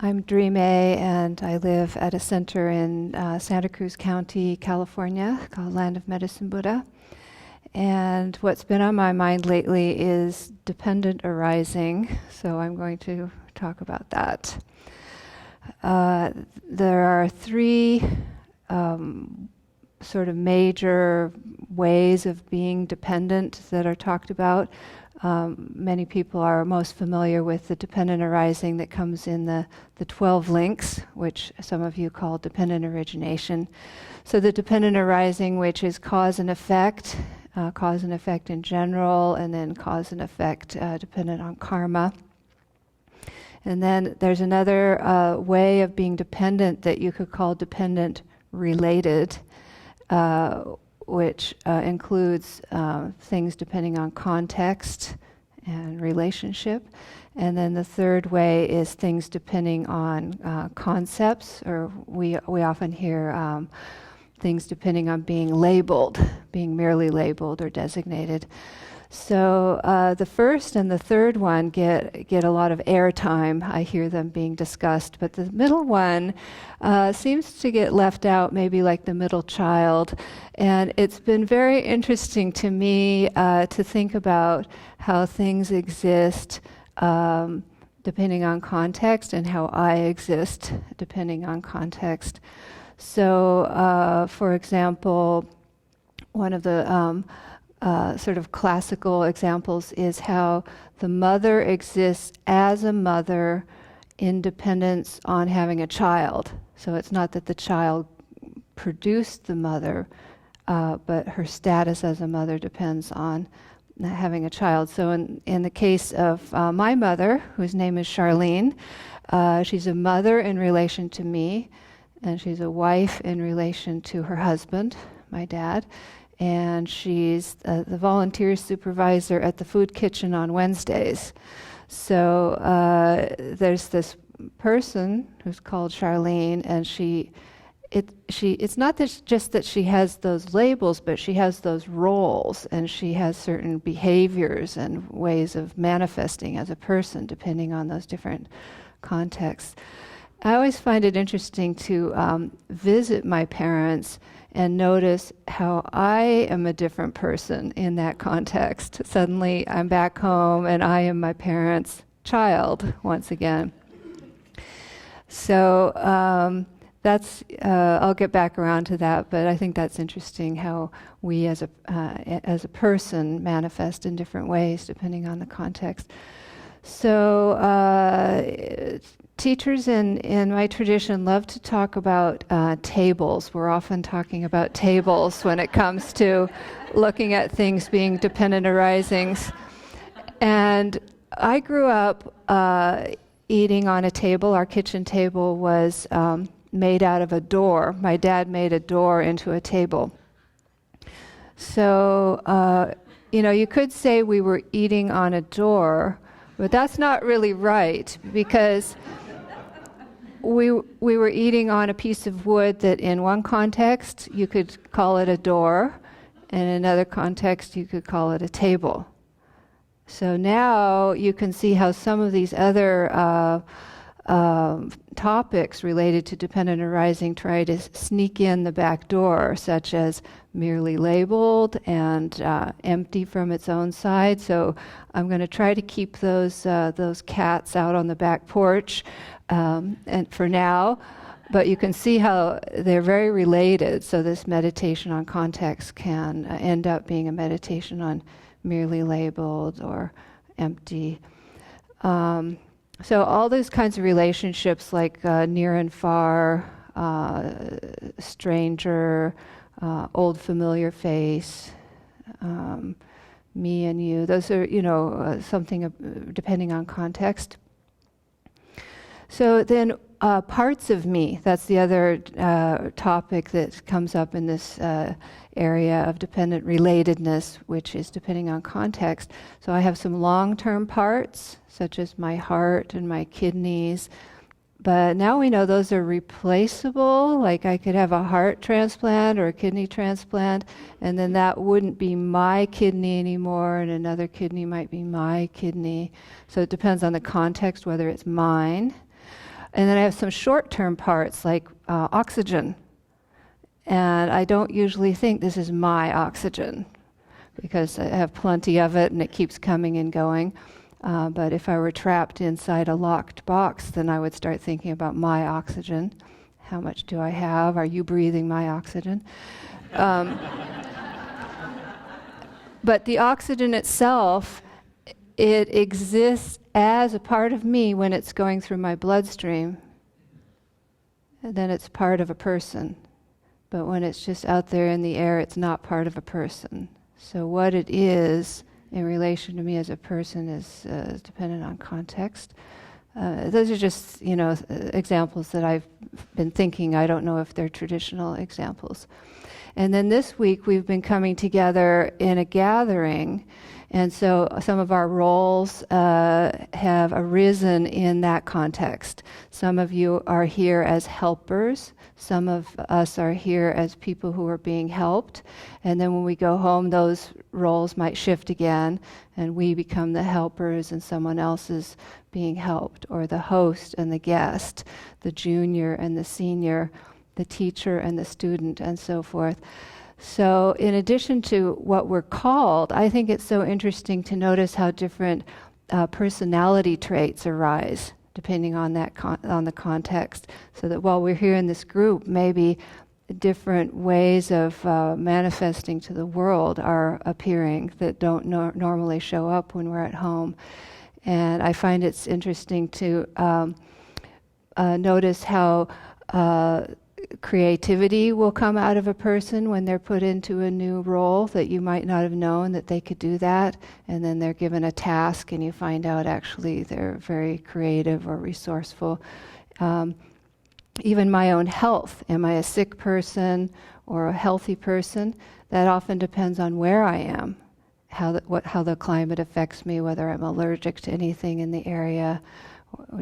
I'm Drimay, and I live at a center in Santa Cruz County, California, called Land of Medicine Buddha. And what's been on my mind lately is dependent arising, so I'm going to talk about that. There are three sort of major ways of being dependent that are talked about. Many people are most familiar with the dependent arising that comes in the 12 links, which some of you call dependent origination. So the dependent arising, which is cause and effect in general, and then cause and effect dependent on karma. And then there's another way of being dependent that you could call dependent related, which includes things depending on context and relationship. And then the third way is things depending on concepts, or we often hear things depending on being labeled, being merely labeled or designated. So the first and the third one get a lot of airtime. I hear them being discussed, but the middle one seems to get left out, maybe like the middle child. And it's been very interesting to me to think about how things exist depending on context, and how I exist depending on context. So, for example, one of the sort of classical examples is how the mother exists as a mother in dependence on having a child. So it's not that the child produced the mother, but her status as a mother depends on having a child. So in the case of my mother, whose name is Charlene, she's a mother in relation to me, and she's a wife in relation to her husband, my dad. And she's the volunteer supervisor at the food kitchen on Wednesdays. So there's this person who's called Charlene, and it's not just that she has those labels, but she has those roles, and she has certain behaviors and ways of manifesting as a person, depending on those different contexts. I always find it interesting to visit my parents and notice how I am a different person in that context. Suddenly I'm back home and I am my parents' child once again. So that's, I'll get back around to that, but I think that's interesting how we as a person manifest in different ways depending on the context. So teachers in my tradition love to talk about tables. We're often talking about tables when it comes to looking at things being dependent arisings. And I grew up eating on a table. Our kitchen table was made out of a door. My dad made a door into a table. So, you could say we were eating on a door, but that's not really right, because we were eating on a piece of wood that in one context you could call it a door, and in another context you could call it a table. So now you can see how some of these other topics related to dependent arising try to sneak in the back door, such as merely labeled and empty from its own side. So I'm going to try to keep those cats out on the back porch and for now, but you can see how they're very related. So this meditation on context can end up being a meditation on merely labeled or empty. So all those kinds of relationships, like near and far, stranger, old familiar face, me and you, those are, something depending on context. So then parts of me, that's the other topic that comes up in this area of dependent relatedness, which is depending on context. So I have some long-term parts, such as my heart and my kidneys, but now we know those are replaceable. Like I could have a heart transplant or a kidney transplant, and then that wouldn't be my kidney anymore, and another kidney might be my kidney. So it depends on the context, whether it's mine. And then I have some short-term parts like oxygen. And I don't usually think this is my oxygen because I have plenty of it and it keeps coming and going. But if I were trapped inside a locked box, then I would start thinking about my oxygen. How much do I have? Are you breathing my oxygen? But the oxygen itself, it exists as a part of me when it's going through my bloodstream. And then it's part of a person. But when it's just out there in the air, it's not part of a person. So what it is in relation to me as a person is dependent on context. Those are just, examples that I've been thinking. I don't know if they're traditional examples. And then this week we've been coming together in a gathering, and so some of our roles have arisen in that context. Some of you are here as helpers. Some of us are here as people who are being helped. And then when we go home, those roles might shift again, and we become the helpers and someone else is being helped, or the host and the guest, the junior and the senior, the teacher and the student, and so forth. So in addition to what we're called, I think it's so interesting to notice how different personality traits arise depending on that on the context. So that while we're here in this group, maybe different ways of manifesting to the world are appearing that don't normally show up when we're at home. And I find it's interesting to notice how creativity will come out of a person when they're put into a new role that you might not have known that they could do that, and then they're given a task and you find out actually they're very creative or resourceful. Even my own health, am I a sick person or a healthy person? That often depends on where I am, how the climate affects me, whether I'm allergic to anything in the area.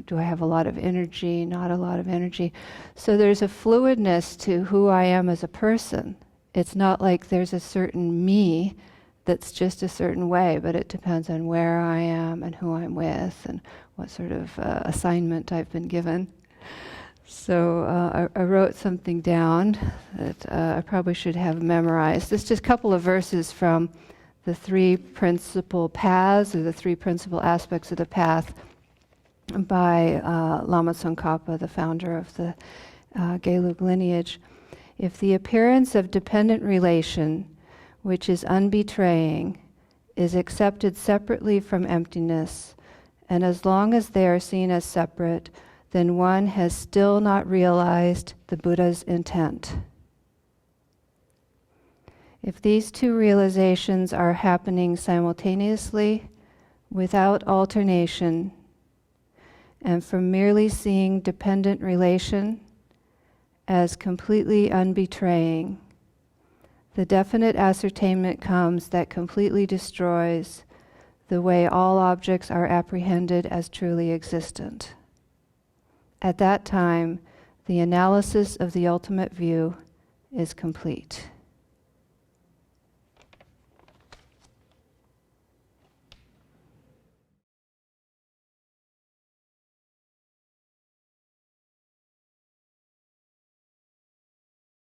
Do I have a lot of energy, not a lot of energy? So there's a fluidness to who I am as a person. It's not like there's a certain me that's just a certain way, but it depends on where I am and who I'm with and what sort of assignment I've been given. So I wrote something down that I probably should have memorized. It's just a couple of verses from the three principal paths, or the three principal aspects of the path, by Lama Tsongkhapa, the founder of the Gelug lineage. If the appearance of dependent relation, which is unbetraying, is accepted separately from emptiness, and as long as they are seen as separate, then one has still not realized the Buddha's intent. If these two realizations are happening simultaneously, without alternation, and from merely seeing dependent relation as completely unbetraying, the definite ascertainment comes that completely destroys the way all objects are apprehended as truly existent. At that time, the analysis of the ultimate view is complete.